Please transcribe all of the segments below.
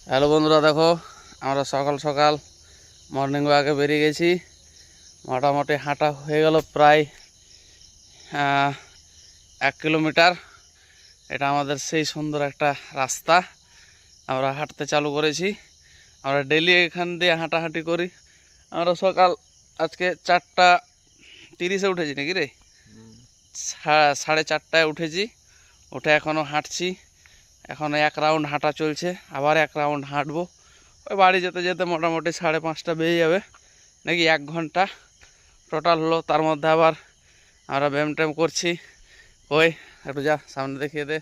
Hello বন্ধুরা, দেখো আমরা সকাল সকাল মর্নিং ওয়াকে বেরিয়ে গেছি। মোটামুটি হাঁটা হয়ে গেল প্রায় 1 কিলোমিটার। এটা আমাদের সেই সুন্দর একটা রাস্তা, আমরা হাঁটতে চালু করেছি। আমরা ডেলি এখান দিয়ে হাঁটাহাঁটি করি। আমরা সকাল আজকে 4:30 উঠেছি নাকি রে, 4:30 উঠেছি। উঠে এখনও হাঁটছি। এখন 1 রাউন্ড হাঁটা চলছে, আবার 1 রাউন্ড হাঁটবো। ওই বাড়ি যেতে যেতে মোটামুটি 5:30 বেজে যাবে নাকি, 1 ঘন্টা টোটাল হলো। তার মধ্যে আবার আমরা ব্যায়াম ট্যাম করছি। ওই একটু যা সামনে দেখিয়ে দে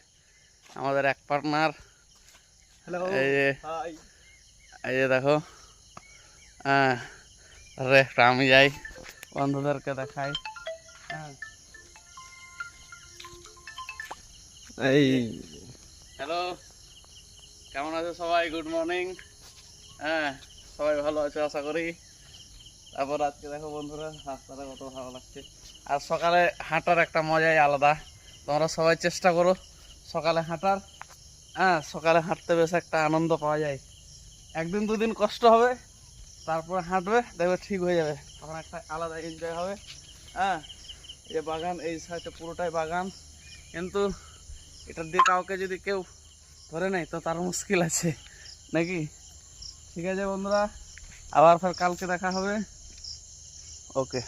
আমাদের এক পার্টনার। এই যে দেখো, হ্যাঁ রে, আমি যাই বন্ধুদেরকে দেখাই। হ্যাঁ, এই হ্যালো, কেমন আছো সবাই? Good morning. হ্যাঁ, সবাই ভালো আছে আশা করি। তারপর আজকে দেখো বন্ধুরা, রাস্তাটা কত ভালো লাগছে। আর সকালে হাঁটার একটা মজাই আলাদা। তোমরা সবাই চেষ্টা করো সকালে হাঁটার। হ্যাঁ, সকালে হাঁটতে বেশ একটা আনন্দ পাওয়া যায়। 1-2 দিন কষ্ট হবে, তারপরে হাঁটবে, দেখবে ঠিক হয়ে যাবে। তখন একটা আলাদা এনজয় হবে। হ্যাঁ, এই বাগান, এই সাইডে পুরোটাই বাগান, কিন্তু এটা দিয়ে কাউকে যদি কেউ ধরে নেয় তো তার মুশকিল আছে নাকি। ঠিক আছে বন্ধুরা, আবার ফের কালকে দেখা হবে। ওকে।